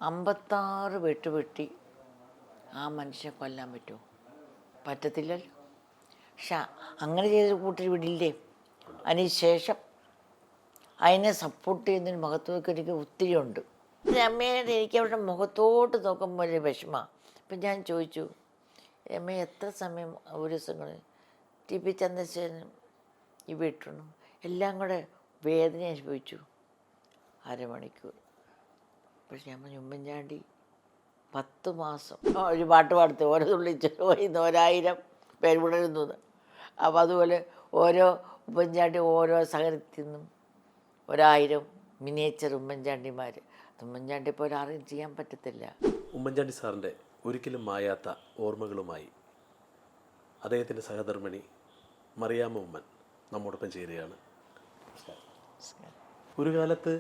56 വെട്ടി ആ മനുഷ്യനെ കൊല്ലാൻ പറ്റുമോ? പറ്റത്തില്ലല്ലോ. പക്ഷെ അങ്ങനെ ചെയ്തൊരു കൂട്ടർ വിടില്ലേ? അതിനുശേഷം അതിനെ സപ്പോർട്ട് ചെയ്യുന്നതിന് മുഖത്തൊക്കെ എനിക്ക് ഒത്തിരി ഉണ്ട്. അമ്മേനെ എനിക്ക് അവരുടെ മുഖത്തോട്ട് നോക്കുമ്പോൾ ഒരു വിഷമമാണ്. അപ്പം ഞാൻ ചോദിച്ചു, അമ്മ എത്ര സമയം ഒരു ദിവസം ടി പി ചന്ദ്രശേഖരനും ഈ വീട്ടണം എല്ലാം കൂടെ വേദന അനുഭവിച്ചു? അരമണിക്കൂർ. പക്ഷെ ഞാൻ പറഞ്ഞു, ഉമ്മൻചാണ്ടി 10 മാസം ഒരു പാട്ട് പാടത്ത് ഓരോ തുള്ളിച്ച് പോയിന്ന് 1000 പേര് വിടരുന്നു. അപ്പോൾ അതുപോലെ ഓരോ ഉമ്മൻചാണ്ടി ഓരോ സഹകരണത്തിൽ നിന്നും 1000 മിനിയേച്ചർ ഉമ്മൻചാണ്ടിമാർ. ഉമ്മൻചാണ്ടി ഇപ്പോൾ ഒരാളും ചെയ്യാൻ പറ്റത്തില്ല. ഉമ്മൻചാണ്ടി സാറിൻ്റെ ഒരിക്കലും മായാത്ത ഓർമ്മകളുമായി അദ്ദേഹത്തിൻ്റെ സഹധർമ്മിണി മറിയാമ്മ ഉമ്മൻ നമ്മോടൊപ്പം ചേരുകയാണ്. ഒരു കാലത്ത്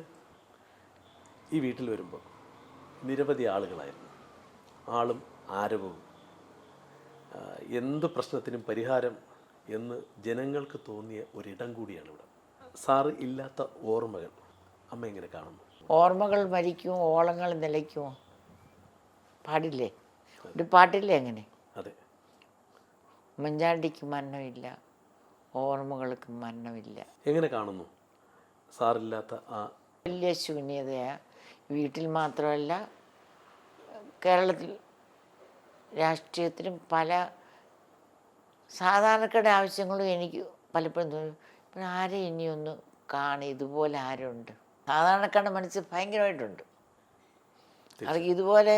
ഈ വീട്ടിൽ വരുമ്പോൾ നിരവധി ആളുകളായിരുന്നു. ആളും ആരവവും, എന്ത് പ്രശ്നത്തിനും പരിഹാരം എന്ന് ജനങ്ങൾക്ക് തോന്നിയ ഒരിടം കൂടിയാണ് ഇവിടെ. സാറ് ഇല്ലാത്ത ഓർമ്മകൾ അമ്മ എങ്ങനെ കാണുന്നു? ഓർമ്മകൾ മരിക്കുമോ ഓളങ്ങൾ നിലയ്ക്കുമോ? പാടില്ലേ? ഒരു പാട്ടില്ലേ അങ്ങനെ? അതെ. ഉമ്മൻചാണ്ടിക്ക് മരണമില്ല, ഓർമ്മകൾക്ക് മരണമില്ല. എങ്ങനെ കാണുന്നു സാറില്ലാത്ത ആ വലിയ ശൂന്യതയാണ്. വീട്ടിൽ മാത്രമല്ല, കേരളത്തിൽ രാഷ്ട്രീയത്തിലും പല സാധാരണക്കാരുടെ ആവശ്യങ്ങളും എനിക്ക് പലപ്പോഴും തോന്നി, ഇപ്പം ആരെ ഇനിയൊന്ന് കാണി ഇതുപോലെ ആരുണ്ട്? സാധാരണക്കാരുടെ മനസ്സിൽ ഭയങ്കരമായിട്ടുണ്ട്. അത് ഇതുപോലെ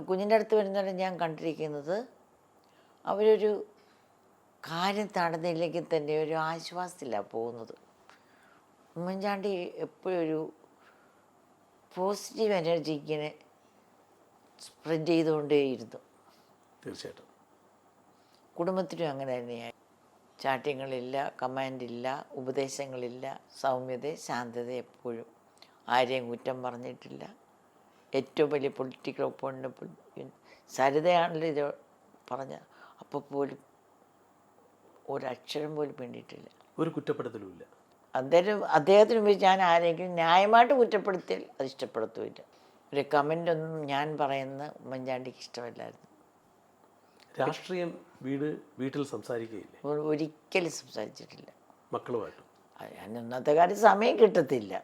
കുഞ്ഞിൻ്റെ അടുത്ത് വരുന്നവരെ ഞാൻ കണ്ടിരിക്കുന്നത്, അവരൊരു കാര്യം നടന്നില്ലെങ്കിൽ തന്നെ ഒരു ആശ്വാസത്തിലാണ് പോകുന്നത്. ഉമ്മൻചാണ്ടി എപ്പോഴും ഒരു പോസിറ്റീവ് എനർജി ഇങ്ങനെ സ്പ്രെഡ് ചെയ്തുകൊണ്ടേയിരുന്നു. തീർച്ചയായിട്ടും കുടുംബത്തിനും അങ്ങനെ തന്നെയായി. ചാട്യങ്ങളില്ല, കമാൻഡില്ല, ഉപദേശങ്ങളില്ല, സൗമ്യത, ശാന്തത. എപ്പോഴും ആരെയും കുറ്റം പറഞ്ഞിട്ടില്ല. ഏറ്റവും വലിയ പൊളിറ്റിക്കൽ ഒപ്പോണൻ്റ് സരിതയാണല്ലോ ഇത് പറഞ്ഞ, അപ്പോൾ പോലും ഒരക്ഷരം പോലും വേണ്ടിയിട്ടില്ല, ഒരു കുറ്റപ്പെടുത്തലുമില്ല. അദ്ദേഹത്തിന് മുമ്പ് ഞാൻ ആരെങ്കിലും ന്യായമായിട്ട് കുറ്റപ്പെടുത്തിയാൽ അത് ഇഷ്ടപ്പെടുത്തുമില്ല. ഒരു കമൻ്റൊന്നും ഞാൻ പറയുന്ന ഉമ്മൻചാണ്ടിക്ക് ഇഷ്ടമല്ലായിരുന്നു. രാഷ്ട്രീയം വീട്ടിൽ സംസാരിക്കുകയില്ലേ? ഒരിക്കലും സംസാരിച്ചിട്ടില്ല മക്കളുമായിട്ടും. ഞാൻ ഇന്നത്തെ കാലം സമയം കിട്ടത്തില്ല.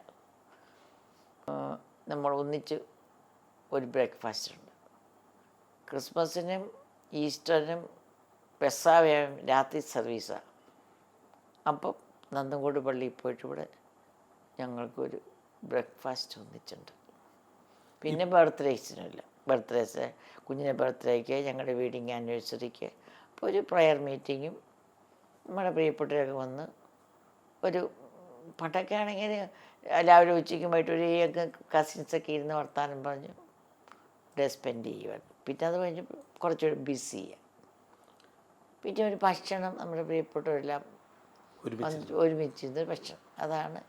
നമ്മൾ ഒന്നിച്ച് ഒരു ബ്രേക്ക്ഫാസ്റ്റ് ഉണ്ട്. ക്രിസ്മസിനും ഈസ്റ്ററിനും പെസഹയും രാത്രി സർവീസാണ്. അപ്പം നന്തൻകോട് പള്ളിയിൽ പോയിട്ട് ഇവിടെ ഞങ്ങൾക്കൊരു ബ്രേക്ക്ഫാസ്റ്റ് ഒന്നിച്ചുണ്ട്. പിന്നെ ബർത്ത്ഡേസിനുമില്ല. ബർത്ത്ഡേസ്, കുഞ്ഞിൻ്റെ ബർത്ത്ഡേക്ക്, ഞങ്ങളുടെ വെഡിങ് ആനിവേഴ്സറിക്ക് അപ്പോൾ ഒരു പ്രയർ മീറ്റിങ്ങും നമ്മുടെ പ്രിയപ്പെട്ടവരൊക്കെ വന്ന് ഒരു പണ്ടൊക്കെ ആണെങ്കിൽ എല്ലാവരും ഉച്ചയ്ക്കും വൈകിട്ട് ഒരു കസിൻസൊക്കെ ഇരുന്ന് വർത്താനം പറഞ്ഞ് ഡേ സ്പെൻഡ് ചെയ്യുമായിരുന്നു. പിന്നെ അത് കഴിഞ്ഞ് കുറച്ചുകൂടി ബിസി ചെയ്യാം. പിന്നെ ഒരു ഭക്ഷണം നമ്മുടെ പ്രിയപ്പെട്ടവരെല്ലാം ഒരുമിച്ചിരുന്ന് ഭക്ഷണം, അതാണ്.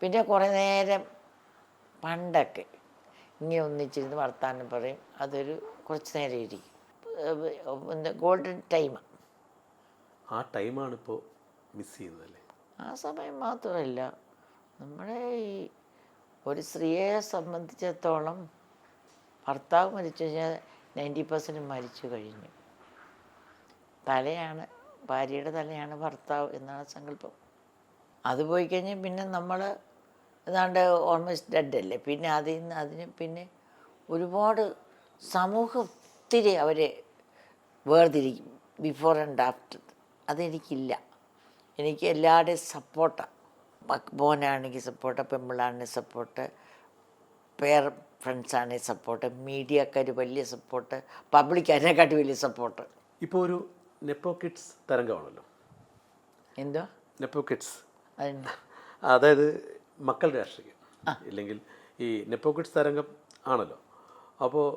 പിന്നെ കുറേ നേരം പണ്ടൊക്കെ ഇങ്ങനെ ഒന്നിച്ചിരുന്ന് വർത്താനം പറയും. അതൊരു കുറച്ച് നേരം ഇരിക്കും. ഗോൾഡൻ ടൈമാണ്. ആ ടൈമാണ് ഇപ്പോൾ മിസ് ചെയ്യുന്നതല്ലേ? ആ സമയം മാത്രമല്ല, നമ്മുടെ ഈ ഒരു സ്ത്രീയെ സംബന്ധിച്ചിടത്തോളം ഭർത്താവ് മരിച്ചു കഴിഞ്ഞാൽ 90% മരിച്ചു കഴിഞ്ഞു. തലയാണ്, ഭാര്യയുടെ തലയാണ് ഭർത്താവ് എന്നാണ് സങ്കല്പം. അത് പോയി കഴിഞ്ഞാൽ പിന്നെ നമ്മൾ ഏതാണ്ട് ഓൾമോസ്റ്റ് ഡെഡല്ലേ. പിന്നെ അതിന് പിന്നെ ഒരുപാട് സമൂഹം ഒത്തിരി അവരെ വേർതിരിക്കും, ബിഫോർ ആൻഡ് ആഫ്റ്റർ. അതെനിക്കില്ല. എനിക്ക് എല്ലാവരുടെയും സപ്പോർട്ടാണ്. മോനാണെങ്കിൽ സപ്പോർട്ട്, പെമ്പിളാണെങ്കിൽ സപ്പോർട്ട്, ഫ്രണ്ട്സാണെങ്കിൽ സപ്പോർട്ട്, മീഡിയക്കാർ വലിയ സപ്പോർട്ട്, പബ്ലിക് അതിനെക്കാട്ടി വലിയ സപ്പോർട്ട്. ഇപ്പോൾ ഒരു നെപ്പോ കിഡ്സ് തരംഗമാണല്ലോ. എന്തോ നെപ്പോ കിഡ്സ്, അതെന്താ? അതായത് മക്കൾ രാഷ്ട്രീയം ഇല്ലെങ്കിൽ ഈ നെപ്പോ കിഡ്സ് തരംഗം ആണല്ലോ. അപ്പോൾ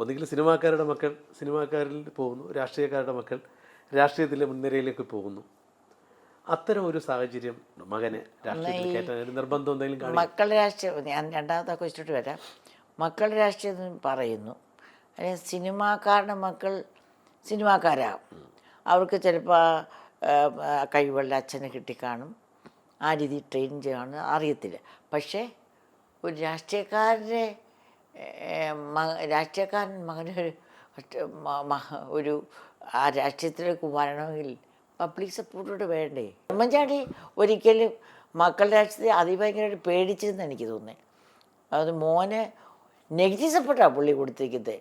ഒന്നുകിൽ സിനിമാക്കാരുടെ മക്കൾ സിനിമാക്കാരിൽ പോകുന്നു, രാഷ്ട്രീയക്കാരുടെ മക്കൾ രാഷ്ട്രീയത്തിലെ മുൻനിരയിലേക്ക് പോകുന്നു. അത്തരം ഒരു സാഹചര്യം മകനെ രാഷ്ട്രീയത്തിൽ കയറ്റാൻ നിർബന്ധം എന്തെങ്കിലും കാണും? മക്കളുടെ രാഷ്ട്രീയം ഞാൻ രണ്ടാമത്തെ ക്വസ്റ്റ്യൻ വരാം. മക്കളുടെ രാഷ്ട്രീയം പറയുന്നു, അല്ലെങ്കിൽ സിനിമാക്കാരുടെ മക്കൾ സിനിമാക്കാരാകും. അവർക്ക് ചിലപ്പോൾ കഴിവുള്ള അച്ഛനെ കിട്ടിക്കാണും, ആ രീതി ട്രെയിൻ ചെയ്യാൻ അറിയത്തില്ല. പക്ഷേ ഒരു രാഷ്ട്രീയക്കാരനെ രാഷ്ട്രീയക്കാരൻ മകനൊരു ഒരു ആ രാഷ്ട്രീയത്തിലേക്ക് വരണമെങ്കിൽ പബ്ലിക് സപ്പോർട്ടോട് വേണ്ടേ? ഉമ്മൻചാണ്ടി ഒരിക്കലും മക്കളുടെ രാഷ്ട്രീയത്തെ അതിഭയങ്കരമായിട്ട് പേടിച്ചെന്ന് എനിക്ക് തോന്നുന്നത്. അത് മോന് നെഗറ്റീവ് സപ്പോർട്ടാണ് പുള്ളി കൊടുത്തിരിക്കുന്നത്.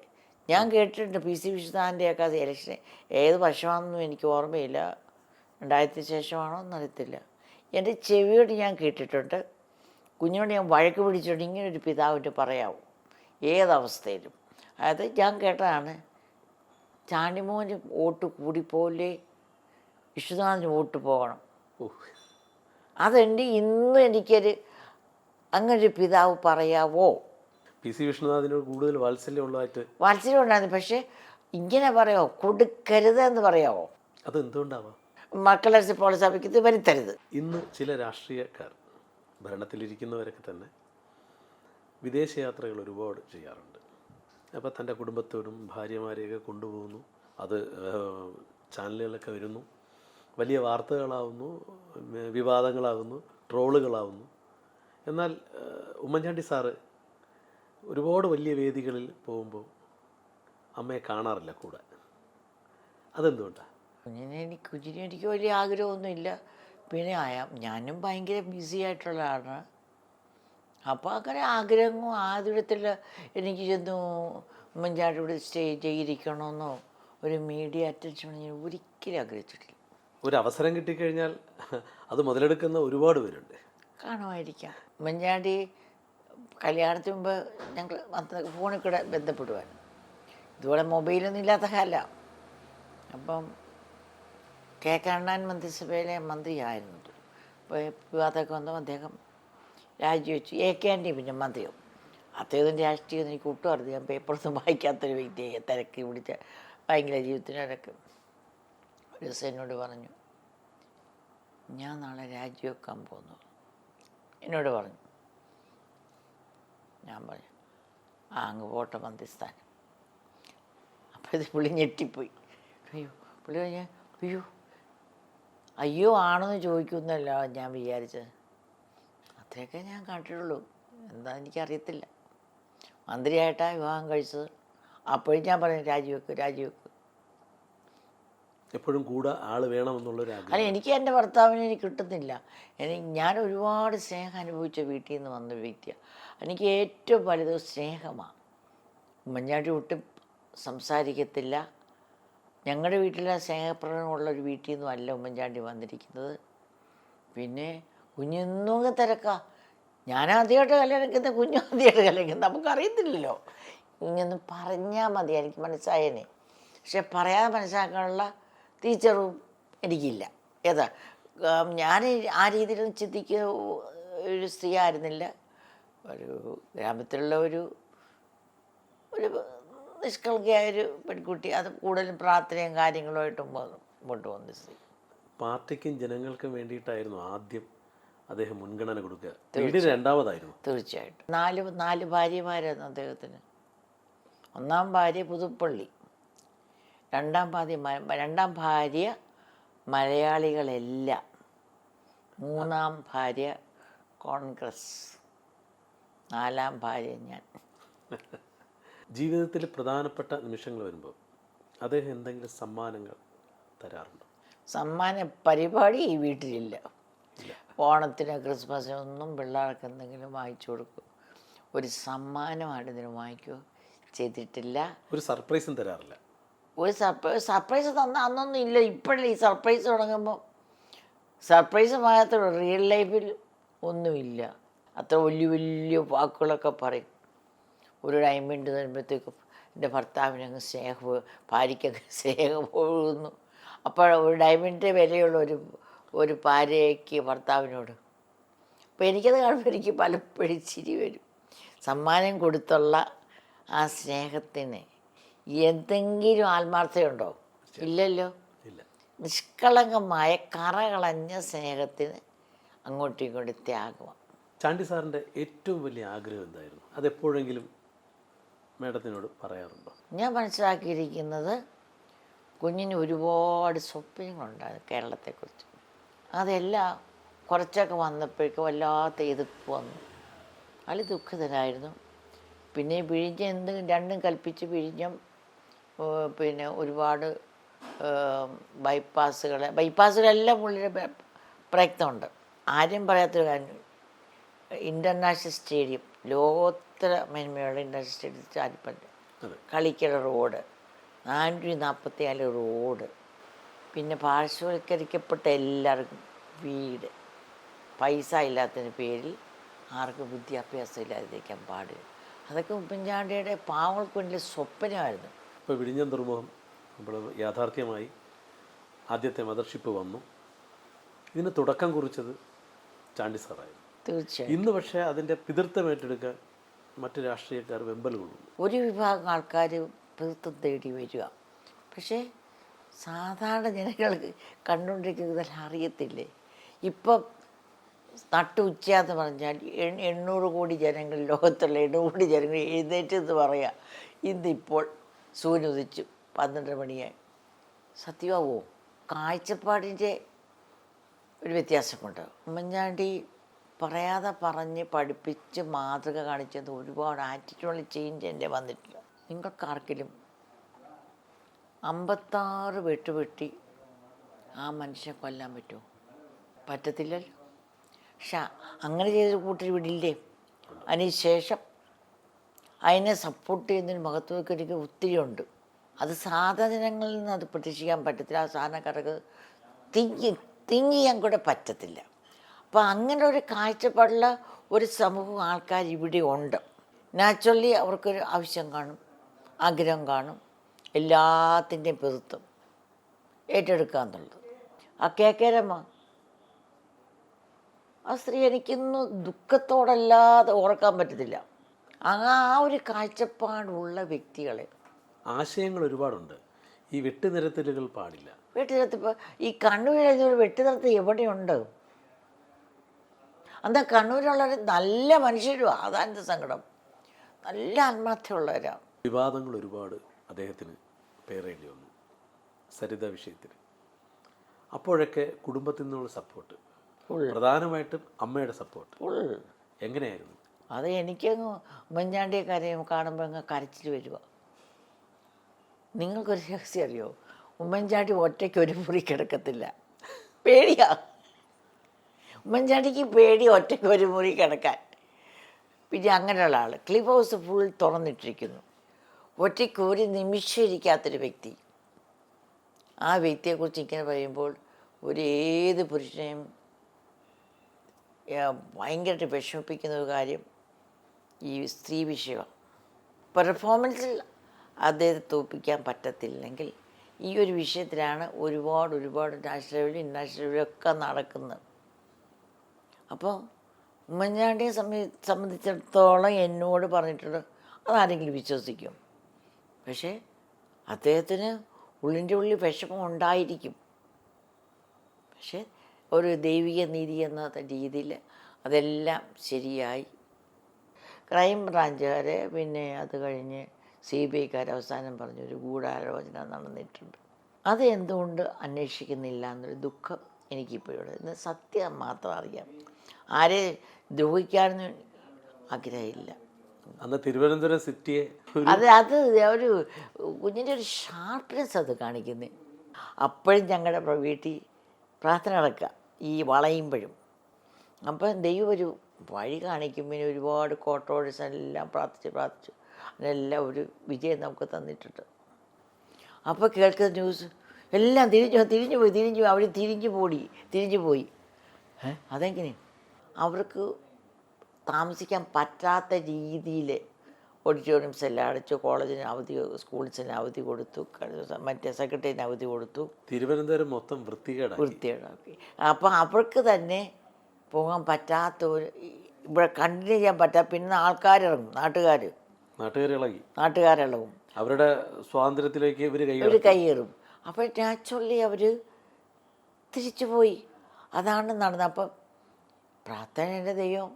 ഞാൻ കേട്ടിട്ടുണ്ട് പി സി വിശ്വനാഥൻ്റെയൊക്കെ അത് ഇലക്ഷൻ ഏത് വർഷമാണെന്നും എനിക്ക് ഓർമ്മയില്ല, 2000 ശേഷമാണോ എന്നറിയത്തില്ല. എൻ്റെ ചെവിയോട് ഞാൻ കേട്ടിട്ടുണ്ട്, കുഞ്ഞോട് ഞാൻ വഴക്ക് പിടിച്ചിട്ടുണ്ട്, ഇങ്ങനൊരു പിതാവിൻ്റെ പറയാവും ഏതവസ്ഥയിലും. അതായത് ഞാൻ കേട്ടതാണ്, ചാണ്ടിമോന് വോട്ട് കൂടിപ്പോലെ വിശ്വനാഥിന് വോട്ട് പോകണം. അതെൻ്റെ ഇന്നും എനിക്കൊരു അങ്ങനൊരു പിതാവ് പറയാവോ? പി സി വിഷ്ണുനാഥിനോട് കൂടുതൽ വാത്സല്യമുള്ളതായിട്ട് വാത്സല്യം ഉണ്ടായിരുന്നു, പക്ഷേ ഇങ്ങനെ പറയാമോ? കൊടുക്കരുത് എന്ന് പറയാമോ? അത് എന്തുകൊണ്ടാവാം? മക്കളെ പ്രോത്സാഹിപ്പിക്കുന്നത് വരുത്തരുത്. ഇന്ന് ചില രാഷ്ട്രീയക്കാർ, ഭരണത്തിലിരിക്കുന്നവരൊക്കെ തന്നെ വിദേശയാത്രകൾ ഒരുപാട് ചെയ്യാറുണ്ട്. അപ്പോൾ തൻ്റെ കുടുംബത്തോടും ഭാര്യമാരെയൊക്കെ കൊണ്ടുപോകുന്നു, അത് ചാനലുകളൊക്കെ വരുന്നു, വലിയ വാർത്തകളാവുന്നു, വിവാദങ്ങളാകുന്നു, ട്രോളുകളാവുന്നു. എന്നാൽ ഉമ്മൻചാണ്ടി സാറ് ഒരുപാട് വലിയ വേദികളിൽ പോകുമ്പോൾ അമ്മയെ കാണാറില്ല കൂടെ. അതെന്തുകൊണ്ടാണ്? കുഞ്ഞിന് എനിക്ക് വലിയ ആഗ്രഹമൊന്നുമില്ല. പിന്നെ ഞാനും ഭയങ്കര ബിസി ആയിട്ടുള്ള ആളാണ്. അപ്പോൾ അങ്ങനെ ആഗ്രഹമോ ആദ്യത്തിൽ എനിക്ക് ചെന്നു ഉമ്മൻചാണ്ടിയോട് സ്റ്റേജിൽ ഇരിക്കണമെന്നോ ഒരു മീഡിയ അറ്റൻഷൻ ഞാൻ ഒരിക്കലും ആഗ്രഹിച്ചിട്ടില്ല. ഒരു അവസരം കിട്ടിക്കഴിഞ്ഞാൽ അത് മുതലെടുക്കുന്ന ഒരുപാട് പേരുണ്ട്. കാണുമായിരിക്കാം. ഉമ്മൻചാണ്ടി കല്യാണത്തിന് മുമ്പ് ഞങ്ങൾ ഫോണിൽ കൂടെ ബന്ധപ്പെടുവാൻ, ഇതുപോലെ മൊബൈലൊന്നും ഇല്ലാത്ത കാലമാണ്. അപ്പം കെ കരുണാകരൻ മന്ത്രിസഭയിലെ മന്ത്രിയായിരുന്നു. അപ്പോൾ വിവാദമൊക്കെ വന്നു, അദ്ദേഹം രാജിവെച്ചു. കെ ആൻ്റണി പിന്നെ മന്ത്രിയോ. അദ്ദേഹം രാഷ്ട്രീയം എനിക്ക് ഒട്ടും അറിയാം. ഞാൻ പേപ്പറൊന്നും വായിക്കാത്തൊരു വ്യക്തിയെ തിരക്കി പിടിച്ച ഭയങ്കര ജീവിതത്തിനിടയ്ക്ക് ഒരു ദിവസം എന്നോട് പറഞ്ഞു, ഞാൻ നാളെ രാജിവെക്കാൻ പോകുന്നു എന്നോട് പറഞ്ഞു. ഞാൻ പറഞ്ഞു, അങ്ങ് പോട്ടെ മന്ത്രിസ്ഥാനം. അപ്പോൾ ഇത് പുള്ളി ഞെട്ടിപ്പോയി. പുള്ളി പറഞ്ഞ അയ്യോ ആണെന്ന് ചോദിക്കുന്നല്ല ഞാൻ വിചാരിച്ചത്. അത്രയൊക്കെ ഞാൻ കണ്ടിട്ടുള്ളൂ, എന്താ എനിക്കറിയത്തില്ല. മന്ത്രിയായിട്ടാണ് വിവാഹം കഴിച്ചത്. അപ്പോഴും ഞാൻ പറഞ്ഞു രാജിവെക്ക്. എപ്പോഴും കൂടെ ആൾ വേണമെന്നുള്ളൊരു ആഗ്രഹം. അല്ല, എനിക്ക് എൻ്റെ ഭർത്താവിനെ എനിക്ക് കിട്ടുന്നില്ല. ഞാൻ ഒരുപാട് സ്നേഹം അനുഭവിച്ച വീട്ടിൽ നിന്ന് വന്നൊരു വ്യക്തിയാണ്. എനിക്ക് ഏറ്റവും വലുത് സ്നേഹമാണ്. ഉമ്മൻചാണ്ടി ഒട്ടും സംസാരിക്കത്തില്ല. ഞങ്ങളുടെ വീട്ടിലെ സ്നേഹപ്രകടനമുള്ളൊരു വീട്ടിൽ നിന്നും അല്ല ഉമ്മൻചാണ്ടി വന്നിരിക്കുന്നത്. പിന്നെ കുഞ്ഞൊന്നും തിരക്കാം. ഞാനാദ്യമായിട്ട് കല്യാണിക്കുന്നത്, കുഞ്ഞു ആദ്യമായിട്ട് കല്യാണിക്കുന്നത്, നമുക്കറിയത്തില്ലല്ലോ. കുഞ്ഞൊന്ന് പറഞ്ഞാൽ മതി, എനിക്ക് മനസ്സായേനെ. പക്ഷെ പറയാതെ മനസ്സിലാക്കാനുള്ള ടീച്ചറും എനിക്കില്ല. ഞാൻ ആ രീതിയിലൊന്നും ചിന്തിക്കുന്ന ഒരു സ്ത്രീ ആയിരുന്നില്ല. ഒരു ഗ്രാമത്തിലുള്ള ഒരു നിഷ്കളങ്കയായൊരു പെൺകുട്ടി. അത് കൂടുതലും പ്രാർത്ഥനയും കാര്യങ്ങളുമായിട്ടും മുമ്പോട്ട് വന്ന സ്ത്രീ. പാർട്ടിക്കും ജനങ്ങൾക്കും വേണ്ടിയിട്ടായിരുന്നു ആദ്യം അദ്ദേഹം മുൻഗണന കൊടുക്കുക. രണ്ടാമതായിരുന്നു. തീർച്ചയായിട്ടും. നാല് ഭാര്യമാരായിരുന്നു അദ്ദേഹത്തിന്. ഒന്നാം ഭാര്യ പുതുപ്പള്ളി, രണ്ടാം ഭാര്യ മലയാളികളെല്ലാം, മൂന്നാം ഭാര്യ കോൺഗ്രസ്, നാലാം ഭാര്യ ഞാൻ. ജീവിതത്തിൽ പ്രധാനപ്പെട്ട നിമിഷങ്ങൾ വരുമ്പോൾ അദ്ദേഹം എന്തെങ്കിലും സമ്മാനങ്ങൾ തരാറുണ്ടോ? സമ്മാന പരിപാടി ഈ വീട്ടിലില്ല. ഓണത്തിന് ക്രിസ്മസിനൊന്നും പിള്ളേർക്ക് എന്തെങ്കിലും വാങ്ങിച്ചു കൊടുക്കും. ഒരു സമ്മാനമായിട്ട് ഇതിന് വാങ്ങിക്കുകയോ ചെയ്തിട്ടില്ല. ഒരു സർപ്രൈസും തരാറില്ല. ഒരു സർപ്രൈസ് അന്നൊന്നും ഇല്ല. ഇപ്പോഴല്ലേ ഈ സർപ്രൈസ് തുടങ്ങുമ്പോൾ. സർപ്രൈസ് മാത്രമേ റിയൽ ലൈഫിൽ ഒന്നുമില്ല. അത്ര വലിയ വലിയ വാക്കുകളൊക്കെ പറയും. ഒരു ഡയമണ്ട് തരുമ്പോഴത്തേക്കും എൻ്റെ ഭർത്താവിനങ്ങ് ഭാര്യയ്ക്കങ്ങ് സ്നേഹം ഒഴുകുന്നു. അപ്പോൾ ഒരു ഡയമണ്ടിൻ്റെ വിലയുള്ള ഒരു ഭാര്യയ്ക്ക് ഭർത്താവിനോട്. അപ്പോൾ എനിക്കത് കാണുമ്പോൾ എനിക്ക് പലപ്പോഴും ചിരി വരും. സമ്മാനം കൊടുത്തുള്ള ആ സ്നേഹത്തിന് എന്തെങ്കിലും ആത്മാർത്ഥതയുണ്ടോ? ഇല്ലല്ലോ. നിഷ്കളങ്കമായ കറകളഞ്ഞ സ്നേഹത്തിന് അങ്ങോട്ടും ഇങ്ങോട്ടും ത്യാഗമാണ്. ചാണ്ടി സാറിൻ്റെ ഏറ്റവും വലിയ ആഗ്രഹം എന്തായിരുന്നു? അതെപ്പോഴെങ്കിലും മേഡത്തിനോട് പറയാറുണ്ടോ? ഞാൻ മനസ്സിലാക്കിയിരിക്കുന്നത്, കുഞ്ഞിന് ഒരുപാട് സ്വപ്നങ്ങളുണ്ടായിരുന്നു കേരളത്തെക്കുറിച്ച്. അതെല്ലാം കുറച്ചൊക്കെ വന്നപ്പോഴേക്കും വല്ലാത്ത എതിർപ്പ് വന്നു. അതിൽ ദുഃഖിതനായിരുന്നു. പിന്നെ വിഴിഞ്ഞം രണ്ടും കൽപ്പിച്ച് വിഴിഞ്ഞം പിന്നെ ഒരുപാട് ബൈപ്പാസുകളെല്ലാം പുള്ളിയുടെ പ്രയത്നമുണ്ട്. ആരും പറയാത്തൊരു കാര്യം, ഇൻ്റർനാഷണൽ സ്റ്റേഡിയം, ലോകോത്തര മേന്മയുള്ള ഇൻ്റർനാഷണൽ സ്റ്റേഡിയം ചാരിപ്പണ്ട്, കളിക്കൽ റോഡ്, 444 റോഡ്, പിന്നെ പാർശ്വവൽക്കരിക്കപ്പെട്ട എല്ലാവർക്കും വീട്, പൈസ ഇല്ലാത്തതിന് പേരിൽ ആർക്കും വിദ്യാഭ്യാസം ഇല്ലാതിരിക്കാൻ പാടില്ല. അതൊക്കെ ഉമ്മൻചാണ്ടിയുടെ പാവങ്ങൾക്ക് വേണ്ടി സ്വപ്നമായിരുന്നു. ഇപ്പോൾ വിഴിഞ്ഞം തുറമുഖം നമ്മൾ യാഥാർത്ഥ്യമായി, ആദ്യത്തെ മദർഷിപ്പ് വന്നു. ഇതിന് തുടക്കം കുറിച്ചത് ചാണ്ടി സാറായിരുന്നു. തീർച്ചയായും. ഇന്ന് പക്ഷേ അതിൻ്റെ പിതൃത്വം ഏറ്റെടുക്കാൻ മറ്റ് രാഷ്ട്രീയക്കാർ വെമ്പൽ കൊള്ളുന്നു. ഒരു വിഭാഗം ആൾക്കാർ പിതൃത്വം തേടി വരിക, പക്ഷേ സാധാരണ ജനങ്ങൾക്ക് കണ്ടുകൊണ്ടിരിക്കുന്നത് അറിയത്തില്ലേ. ഇപ്പം നട്ടുച്ചയെന്ന് പറഞ്ഞാൽ 800 കോടി ജനങ്ങൾ, ലോകത്തുള്ള 800 കോടി ജനങ്ങൾ എഴുന്നേറ്റെന്ന് പറയാം. ഇന്നിപ്പോൾ സൂര്യൻ ഉദിച്ചു 12 മണിയായി. സത്യമാവോ? കാഴ്ചപ്പാടിൻ്റെ ഒരു വ്യത്യാസമുണ്ട്. ഉമ്മൻചാണ്ടി പറയാതെ പറഞ്ഞ് പഠിപ്പിച്ച് മാതൃക കാണിച്ചത് ഒരുപാട് ആറ്റിറ്റ്യൂഡിൽ ചേഞ്ച് എൻ്റെ വന്നിട്ടില്ല. നിങ്ങൾക്കാർക്കെങ്കിലും 56 വെട്ടുവെട്ടി ആ മനുഷ്യനെ കൊല്ലാൻ പറ്റുമോ? പറ്റത്തില്ലല്ലോ. പക്ഷെ അങ്ങനെ ചെയ്തൊരു കൂട്ടർ വിടില്ലേ? അതിനുശേഷം അതിനെ സപ്പോർട്ട് ചെയ്യുന്നതിന് മഹത്വമൊക്കെ ഒത്തിരി ഉണ്ട്. അത് സാധാരണ ജനങ്ങളിൽ നിന്ന് അത് പ്രതീക്ഷിക്കാൻ പറ്റത്തില്ല. ആ സാധാരണക്കാർക്ക് തിങ്ക് ചെയ്യാൻ കൂടെ പറ്റത്തില്ല. അപ്പോൾ അങ്ങനെ ഒരു കാഴ്ചപ്പാടുള്ള ഒരു സമൂഹം ആൾക്കാർ ഇവിടെ ഉണ്ട്. നാച്ചുറലി അവർക്കൊരു ആവശ്യം കാണും, ആഗ്രഹം കാണും, എല്ലാത്തിൻ്റെയും പിതൃത്വം ഏറ്റെടുക്കുക എന്നുള്ളത്. ആ KK രമ, ആ സ്ത്രീ എനിക്കിന്ന് ദുഃഖത്തോടല്ലാതെ ഓർക്കാൻ പറ്റത്തില്ല. ആ ഒരു കാഴ്ചപ്പാടുള്ള വ്യക്തികളെ. ആശയങ്ങൾ ഒരുപാടുണ്ട്. ഈ വെട്ടുനിരത്തലുകൾ പാടില്ല. വെട്ടുനിരത്തിപ്പോൾ ഈ കണ്ണൂരിൽ വെട്ടുനിരത്ത് എവിടെയുണ്ട്? എന്താ കണ്ണൂരുള്ളവർ നല്ല മനുഷ്യരും, അതാൻ്റെ സങ്കടം, നല്ല ആത്മാർത്ഥ്യമുള്ളവരാണ്. വിവാദങ്ങൾ ഒരുപാട് അദ്ദേഹത്തിന് പേറേണ്ടി വന്നു സരിത വിഷയത്തിൽ. അപ്പോഴൊക്കെ കുടുംബത്തിൽ നിന്നുള്ള സപ്പോർട്ട്, പ്രധാനമായിട്ടും അമ്മയുടെ സപ്പോർട്ട് എങ്ങനെയായിരുന്നു? അത് എനിക്കങ്ങ് ഉമ്മൻചാണ്ടിയെ കാണുമ്പോൾ അങ്ങ് കരച്ചിട്ട് വരിക. നിങ്ങൾക്കൊരു രഹസ്യം അറിയോ? ഉമ്മൻചാണ്ടി ഒറ്റയ്ക്ക് ഒരു മുറി കിടക്കത്തില്ല, പേടിയാ. ഉമ്മൻചാണ്ടിക്ക് പേടി ഒറ്റയ്ക്ക് ഒരു മുറി കിടക്കാൻ. പിന്നെ അങ്ങനെയുള്ള ആൾ ക്ലിഫ് ഹൗസ് ഫുൾ തുറന്നിട്ടിരിക്കുന്നു, ഒറ്റയ്ക്ക് ഒരു നിമിഷം ഇരിക്കാത്തൊരു വ്യക്തി. ആ വ്യക്തിയെക്കുറിച്ച് ഇങ്ങനെ പറയുമ്പോൾ ഏത് പുരുഷനെയും ഭയങ്കരമായിട്ട് വിഷമിപ്പിക്കുന്ന ഒരു കാര്യം ഈ സ്ത്രീ വിഷയമാണ്. പെർഫോമൻസിൽ അദ്ദേഹത്തെ തോൽപ്പിക്കാൻ പറ്റത്തില്ലെങ്കിൽ ഈ ഒരു വിഷയത്തിലാണ് ഒരുപാട് നാഷണൽ ലെവലിൽ ഇൻ്റർനാഷണൽ ലെവലിലൊക്കെ നടക്കുന്നത്. അപ്പോൾ ഉമ്മൻചാണ്ടിയെ സംബന്ധിച്ചിടത്തോളം എന്നോട് പറഞ്ഞിട്ടുണ്ട്, അതാരെങ്കിലും വിശ്വസിക്കും. പക്ഷേ അദ്ദേഹത്തിന് ഉള്ളിൻ്റെ ഉള്ളിൽ വിഷമം ഉണ്ടായിരിക്കും. പക്ഷേ ഒരു ദൈവിക നീതി എന്ന രീതിയിൽ അതെല്ലാം ശരിയായി. ക്രൈം ബ്രാഞ്ചുകാർ, പിന്നെ അത് കഴിഞ്ഞ് CBIക്കാർ അവസാനം പറഞ്ഞൊരു ഗൂഢാലോചന നടന്നിട്ടുണ്ട്. അത് എന്തുകൊണ്ട് അന്വേഷിക്കുന്നില്ല എന്നൊരു ദുഃഖം എനിക്കിപ്പോഴുണ്ട്. ഇന്ന് സത്യം മാത്രം അറിയാം, ആരെ ദ്രോഹിക്കാനൊന്നും ആഗ്രഹമില്ല. അന്ന് തിരുവനന്തപുരം സിറ്റിയെ അത് ഒരു കുഞ്ഞിൻ്റെ ഒരു ഷാർപ്പ്നെസ് അത് കാണിക്കുന്നത്. അപ്പോഴും ഞങ്ങളുടെ വീട്ടിൽ പ്രാർത്ഥന നടക്കുക, ഈ വളയുമ്പോഴും. അപ്പം ദൈവം ഒരു വഴി കാണിക്കും. പിന്നെ ഒരുപാട് കോട്ടോഴ്സ് എല്ലാം പ്രാർത്ഥിച്ചു അതിനെല്ലാം ഒരു വിജയം നമുക്ക് തന്നിട്ടുണ്ട്. അപ്പോൾ കേൾക്കുന്ന ന്യൂസ് എല്ലാം തിരിഞ്ഞു പോയി. അവർ തിരിഞ്ഞു പോയി. അതെങ്ങനെ? അവർക്ക് താമസിക്കാൻ പറ്റാത്ത രീതിയിൽ ഓഡിറ്റോറിയംസ് എല്ലാം അടച്ചു, കോളേജിന് അവധി, സ്കൂൾസിന് അവധി കൊടുത്തു, മറ്റേ സെക്രട്ടറിന് അവധി കൊടുത്തു. തിരുവനന്തപുരം മൊത്തം വൃത്തികേടാക്കി. അപ്പം അവർക്ക് തന്നെ പോകാൻ പറ്റാത്ത ഇവിടെ കണ്ടിന്യൂ ചെയ്യാൻ പറ്റാത്ത, പിന്നെ ആൾക്കാരിറങ്ങും, നാട്ടുകാരിളകും, അവരുടെ സ്വാതന്ത്ര്യത്തിലേക്ക് ഇവർ കൈയേറും. അപ്പോൾ നാച്ചുറലി അവർ തിരിച്ചുപോയി. അതാണ് നടന്നത്. അപ്പം പ്രാർത്ഥനയുടെ ദൈവം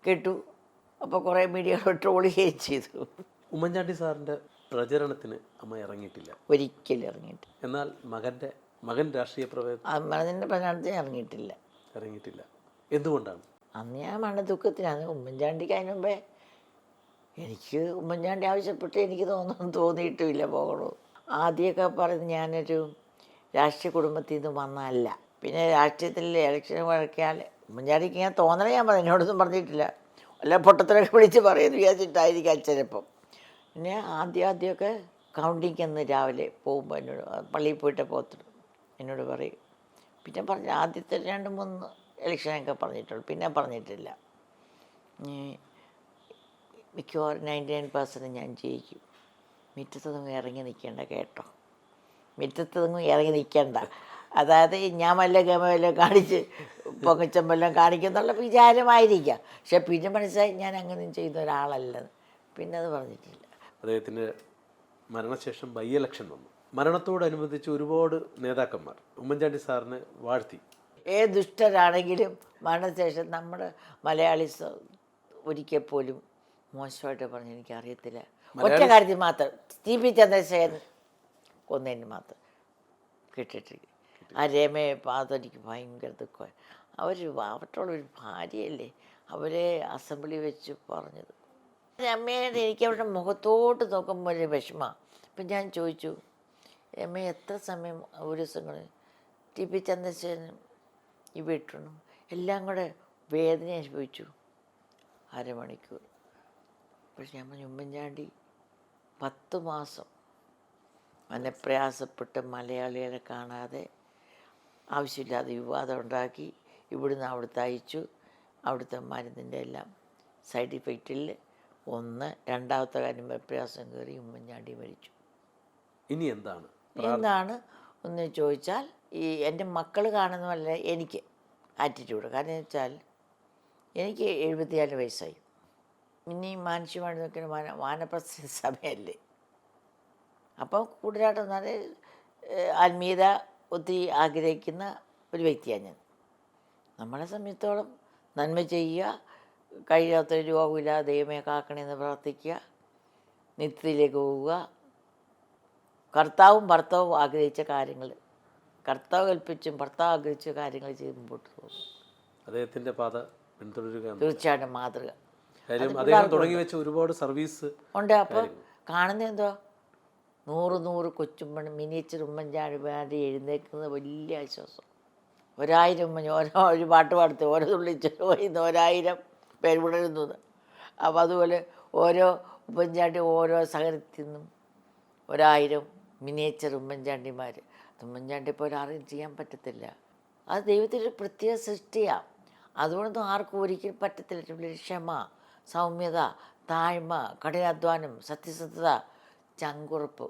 കേട്ടു. അപ്പോൾ കുറേ മീഡിയകൾ ട്രോൾ ചെയ്യുകയും ചെയ്തു. ഉമ്മൻചാണ്ടി സാറിൻ്റെ പ്രചരണത്തിന് അമ്മ ഇറങ്ങിയിട്ടില്ല, ഒരിക്കലും ഇറങ്ങിയിട്ടില്ല. എന്നാൽ മകൻ രാഷ്ട്രീയ മകൻ്റെ പ്രചരണത്തിന് ഇറങ്ങിയിട്ടില്ല. എന്തുകൊണ്ടാണ്? അന്ന് ഞാൻ ദുഃഖത്തിലാണ്. ഉമ്മൻചാണ്ടിക്ക് അതിന് മുമ്പേ എനിക്ക് ഉമ്മൻചാണ്ടി ആവശ്യപ്പെട്ട് എനിക്ക് തോന്നിയിട്ടുമില്ല പോകണു. ആദ്യമൊക്കെ പറഞ്ഞ് ഞാനൊരു രാഷ്ട്രീയ കുടുംബത്തിൽ നിന്ന് വന്നതല്ല. പിന്നെ രാഷ്ട്രീയത്തിൽ ഇലക്ഷൻ വഴക്കിയാൽ ഉമ്മൻചാണ്ടിക്ക് ഞാൻ തോന്നണേ ഞാൻ പറഞ്ഞു, എന്നോടൊന്നും പറഞ്ഞിട്ടില്ല. വല്ല പൊട്ടത്തിലൊക്കെ വിളിച്ച് പറയുമെന്ന് വിചാരിച്ചിട്ടായിരിക്കും അച്ഛനിപ്പം. പിന്നെ ആദ്യമൊക്കെ കൗണ്ടിങ് എന്ന് രാവിലെ പോകുമ്പോൾ എന്നോട് പള്ളിയിൽ പോയിട്ട് പോകത്തുള്ളൂ എന്നോട് പറയും. പിന്നെ പറഞ്ഞു ആദ്യത്തെ 2-3 ഇലക്ഷനൊക്കെ പറഞ്ഞിട്ടുള്ളൂ, പിന്നെ പറഞ്ഞിട്ടില്ല. മിക്കവാറും 99% ഞാൻ ജയിക്കും. മുറ്റത്തൊന്നും ഇറങ്ങി നിൽക്കേണ്ട കേട്ടോ, മുറ്റത്തൊന്നും ഇറങ്ങി നിൽക്കേണ്ട. അതായത് ഞാൻ വല്ല ഗമ കാണിച്ച് പൊങ്ങച്ചം വല്ലതും കാണിക്കുന്നുള്ള വിചാരമായിരിക്കാം. പക്ഷെ പിന്നെ മനസ്സിലായി ഞാൻ അങ്ങനെ ചെയ്യുന്ന ഒരാളല്ലെന്ന്. പിന്നെ അത് പറഞ്ഞിട്ടില്ല. അദ്ദേഹത്തിൻ്റെ മരണശേഷം ബൈ ഇലക്ഷൻ വന്നു. മരണത്തോടനുബന്ധിച്ച് ഒരുപാട് നേതാക്കന്മാർ ഉമ്മൻചാണ്ടി വാഴ്ത്തി. ഏത് ദുഷ്ടരാണെങ്കിലും മരണശേഷം നമ്മുടെ മലയാളീസ് ഒരിക്കൽ പോലും മോശമായിട്ട് പറഞ്ഞ് എനിക്കറിയത്തില്ല. ഒറ്റ കാര്യത്തിൽ മാത്രം TP ചന്ദ്രശേഖരൻ കൊന്നതിന് മാത്രം കിട്ടിയിട്ടില്ല. ആ രമയെ അതെനിക്ക് ഭയങ്കര ദുഃഖമായി. അവരുള്ളൊരു ഭാര്യയല്ലേ അവരെ അസംബ്ലി വെച്ച് പറഞ്ഞത്. രമയുടെ എനിക്ക് അവരുടെ മുഖത്തോട്ട് നോക്കുമ്പോൾ ഒരു വിഷമമാണ്. അപ്പം ഞാൻ ചോദിച്ചു, രമ എത്ര സമയം ഒരു ദിവസം TP ചന്ദ്രശേഖരനും ഈ വീട്ടണം എല്ലാം കൂടെ വേദന അനുഭവിച്ചു 1/2 മണിക്കൂർ. പക്ഷെ ഞാൻ പറഞ്ഞു ഉമ്മൻചാണ്ടി 10 മാസം മനപ്രയാസപ്പെട്ട് മലയാളികളെ കാണാതെ ആവശ്യമില്ലാതെ വിവാദം ഉണ്ടാക്കി ഇവിടുന്ന് അവിടുത്തെ അയച്ചു. അവിടുത്തെ മരുന്നിൻ്റെ എല്ലാം സൈഡ് ഇഫക്റ്റിൽ രണ്ടാമത്തെ കാര്യം പ്രയാസം കയറി ഉമ്മൻചാണ്ടി മരിച്ചു. ഇനി എന്താണ് ഒന്ന് ചോദിച്ചാൽ ഈ എൻ്റെ മക്കൾ കാണുന്നതല്ല എനിക്ക് ആറ്റിറ്റ്യൂഡ്. കാരണം വെച്ചാൽ എനിക്ക് 74 വയസ്സായി. ഇനി മാനസികമായിട്ട് നോക്കിയാൽ വാനപ്രസ്ഥ സമയമല്ലേ. അപ്പോൾ കൂടുതലായിട്ട് ആത്മീയത ഒത്തിരി ആഗ്രഹിക്കുന്ന ഒരു വ്യക്തിയാണ് ഞാൻ. നമ്മളെ സംബന്ധിച്ചോളം നന്മ ചെയ്യുക, കഴിയാത്ത രോഗമില്ലാതെ ദൈവമേ കാക്കണമെന്ന് പ്രാർത്ഥിക്കുക, നിത്യത്തിലേക്ക് പോവുക, കർത്താവും ഭർത്താവും ആഗ്രഹിച്ച കാര്യങ്ങൾ, കർത്താവ് കൽപ്പിച്ചും ഭർത്താവ് ആഗ്രഹിച്ച കാര്യങ്ങൾ ചെയ്ത് മുമ്പോട്ട് പോകും. അദ്ദേഹത്തിൻ്റെ പാത പിന്തുടരുക തീർച്ചയായിട്ടും മാതൃക. അദ്ദേഹം തുടങ്ങി വെച്ച ഒരുപാട് സർവീസ് ഉണ്ട്. അപ്പോൾ കാണുന്നത് എന്തോ 100 കൊച്ചുമ്മൺ മിനിയേച്ചർ ഉമ്മൻചാണ്ടി എഴുന്നേൽക്കുന്നത് വലിയ ആശ്വാസം. 1000 ഒരു പാട്ട് പാടത്ത് ഓരോ തുള്ളിച്ച് 1000 പേര് വിടരുന്നത്. അപ്പോൾ അതുപോലെ ഓരോ ഉമ്മൻചാണ്ടി ഓരോ സഹനത്തിൽ നിന്നും 1000 മിനിയേച്ചർ ഉമ്മൻചാണ്ടിമാർ. ഉമ്മൻചാണ്ടി ഇപ്പോൾ ഒരാളും ചെയ്യാൻ പറ്റത്തില്ല. അത് ദൈവത്തിൻ്റെ ഒരു പ്രത്യേക സൃഷ്ടിയാണ്. അതുകൊണ്ടൊന്നും ആർക്കും ഒരിക്കലും പറ്റത്തില്ല. ക്ഷമ, സൗമ്യത, താഴ്മ, കഠിനാധ്വാനം, സത്യസന്ധത, ചങ്കുറപ്പ്